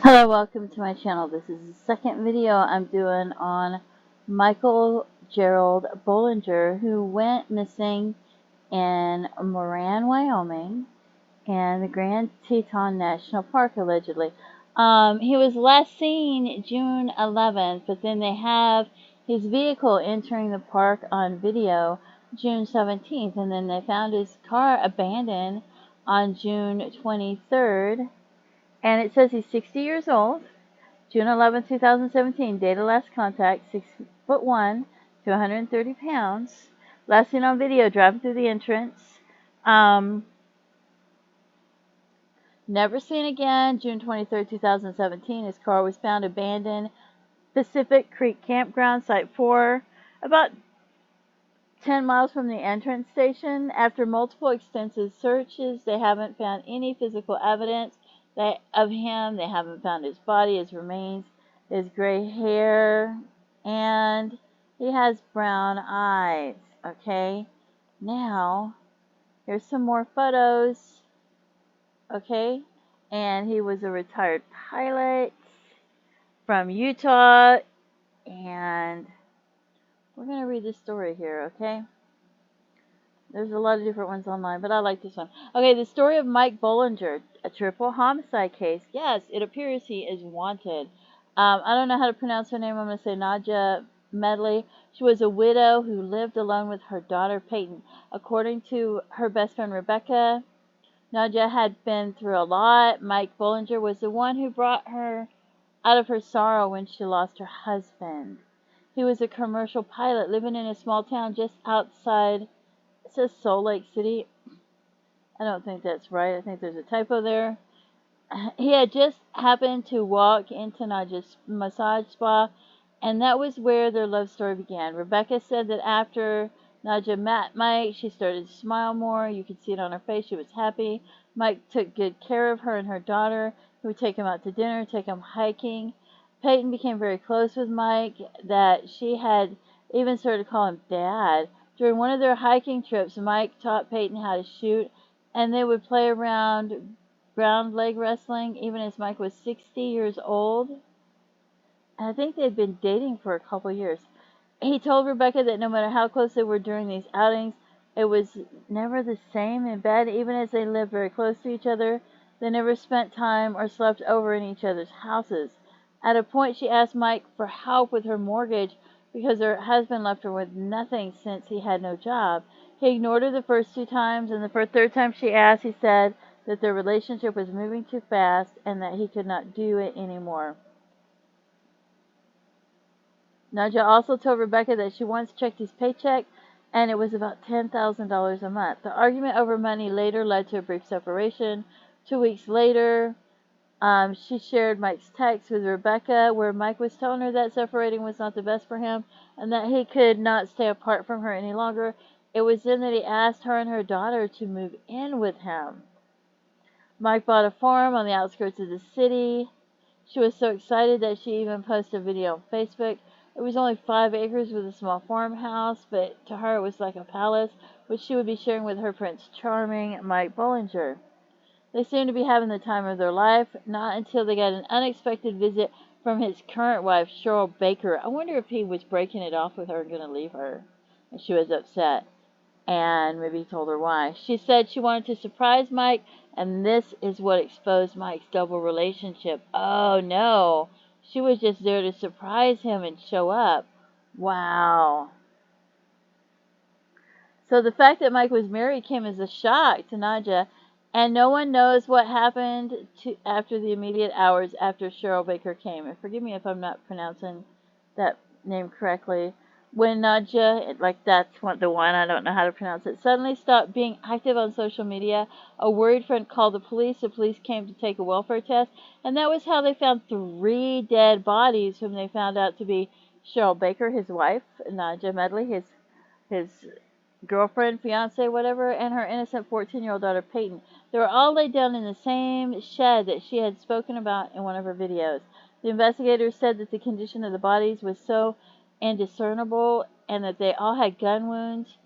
Hello, welcome to my channel. This is the second video I'm doing on Michael Gerald Bullinger, who went missing in Moran, Wyoming, and the Grand Teton National Park, allegedly. He was last seen June 11th, but then they have his vehicle entering the park on video June 17th, and then they found his car abandoned on June 23rd. And it says he's 60 years old, June 11, 2017, date of last contact, 6'1" to 130 pounds. Last seen on video, driving through the entrance. Never seen again, June 23, 2017. His car was found abandoned, Pacific Creek Campground, Site 4, about 10 miles from the entrance station. After multiple extensive searches, they haven't found any physical evidence of him. They haven't found his body, his remains, his gray hair, and he has brown eyes. Okay, now here's some more photos. Okay, and he was a retired pilot from Utah, and we're going to read this story here, okay? There's a lot of different ones online, but I like this one. Okay, the story of Mike Bullinger, a triple homicide case. Yes, it appears he is wanted. I don't know how to pronounce her name. I'm going to say Nadja Medley. She was a widow who lived alone with her daughter, Peyton. According to her best friend, Rebecca, Nadja had been through a lot. Mike Bullinger was the one who brought her out of her sorrow when she lost her husband. He was a commercial pilot living in a small town just outside. It says Salt Lake City. I don't think that's right. I think there's a typo there. He had just happened to walk into Nadja's massage spa, and that was where their love story began. Rebecca said that after Nadja met Mike, she started to smile more. You could see it on her face. She was happy. Mike took good care of her and her daughter. He would take them out to dinner, take them hiking. Peyton became very close with Mike, that she had even started to call him Dad. During one of their hiking trips, Mike taught Peyton how to shoot, and they would play around ground leg wrestling, even as Mike was 60 years old. And I think they'd been dating for a couple years. He told Rebecca that no matter how close they were during these outings, it was never the same in bed. Even as they lived very close to each other, they never spent time or slept over in each other's houses. At a point, she asked Mike for help with her mortgage because her husband left her with nothing since he had no job. He ignored her the first 2 times, and the third time she asked, he said that their relationship was moving too fast and that he could not do it anymore. Nadja also told Rebecca that she once checked his paycheck, and it was about $10,000 a month. The argument over money later led to a brief separation. 2 weeks later, she shared Mike's text with Rebecca, where Mike was telling her that separating was not the best for him and that he could not stay apart from her any longer. It was then that he asked her and her daughter to move in with him. Mike bought a farm on the outskirts of the city. She was so excited that she even posted a video on Facebook. It was only 5 acres with a small farmhouse, but to her it was like a palace, which she would be sharing with her Prince Charming, Mike Bullinger. They seemed to be having the time of their life, not until they got an unexpected visit from his current wife, Cheryl Baker. I wonder if he was breaking it off with her and going to leave her, and she was upset. And maybe he told her why. She said she wanted to surprise Mike, and this is what exposed Mike's double relationship. Oh no, she was just there to surprise him and show up. Wow. So the fact that Mike was married came as a shock to Nadja, and no one knows what happened after the immediate hours after Cheryl Baker came. And forgive me if I'm not pronouncing that name correctly. When Nadja, like that's the one, I don't know how to pronounce it, suddenly stopped being active on social media, a worried friend called the police. The police came to take a welfare test, and that was how they found 3 dead bodies, whom they found out to be Cheryl Baker, his wife, Nadja Medley, his girlfriend, fiance, whatever, and her innocent 14-year-old daughter, Peyton. They were all laid down in the same shed that she had spoken about in one of her videos. The investigators said that the condition of the bodies was so indiscernible and that they all had gun wounds.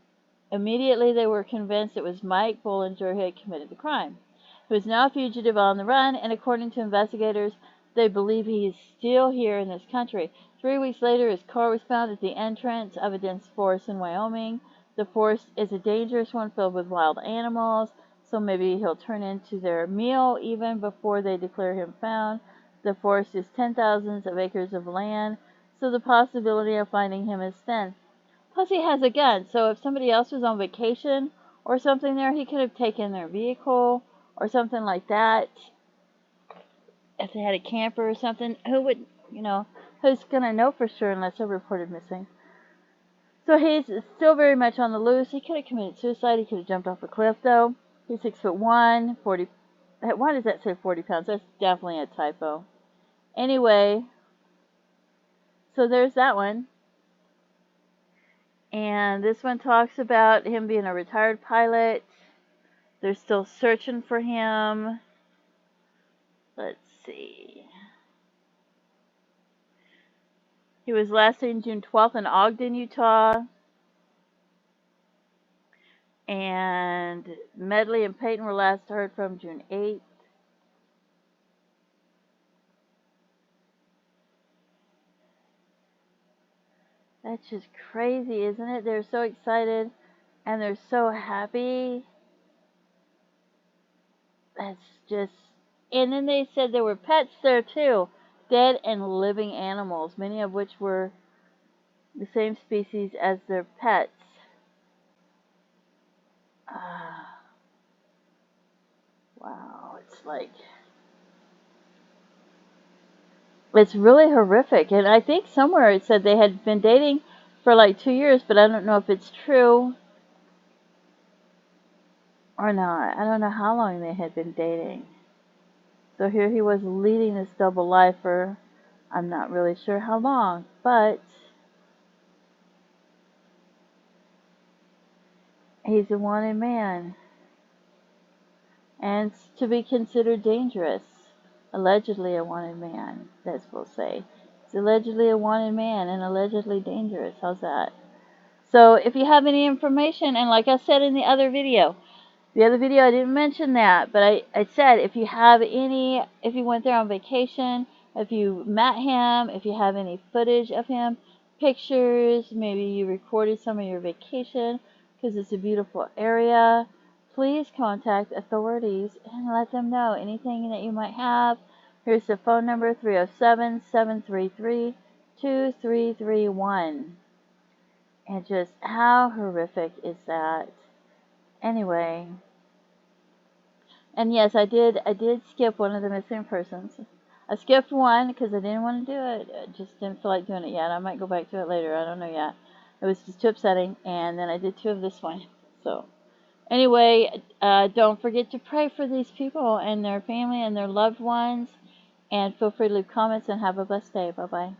Immediately, they were convinced it was Mike Bullinger who had committed the crime. He was now a fugitive on the run, and according to investigators, They believe he is still here in this country. 3 weeks later, his car was found at the entrance of a dense forest in Wyoming. The forest is a dangerous one filled with wild animals, so maybe he'll turn into their meal even before they declare him found. The forest is 10,000 of acres of land, so the possibility of finding him is thin. Plus, he has a gun, so if somebody else was on vacation or something there, he could have taken their vehicle or something like that. If they had a camper or something, who would, who's going to know for sure unless they're reported missing? So he's still very much on the loose. He could have committed suicide. He could have jumped off a cliff, though. He's 6'1", 40. Why does that say 40 pounds? That's definitely a typo. Anyway, so there's that one. And this one talks about him being a retired pilot. They're still searching for him. Let's see. He was last seen June 12th in Ogden, Utah. And Medley and Peyton were last heard from June 8th. That's just crazy, isn't it? They're so excited and they're so happy. That's just... And then they said there were pets there too. Dead and living animals, many of which were the same species as their pets. Wow, it's like... It's really horrific. And I think somewhere it said they had been dating for like 2 years, but I don't know if it's true or not. I don't know how long they had been dating. So here he was leading this double life for, I'm not really sure how long, but he's a wanted man. And to be considered dangerous. Allegedly a wanted man, as we'll say. He's allegedly a wanted man and allegedly dangerous. How's that? So if you have any information, and like I said in the other video I didn't mention that, but I said if you went there on vacation, if you met him, if you have any footage of him, pictures, maybe you recorded some of your vacation, because it's a beautiful area, please contact authorities and let them know anything that you might have. Here's the phone number, 307-733-2331. And just how horrific is that? Anyway, and yes, I did skip one of the missing persons. I skipped one because I didn't want to do it. I just didn't feel like doing it yet. I might go back to it later. I don't know yet. It was just too upsetting. And then I did 2 of this one. So anyway, don't forget to pray for these people and their family and their loved ones. And feel free to leave comments and have a blessed day. Bye-bye.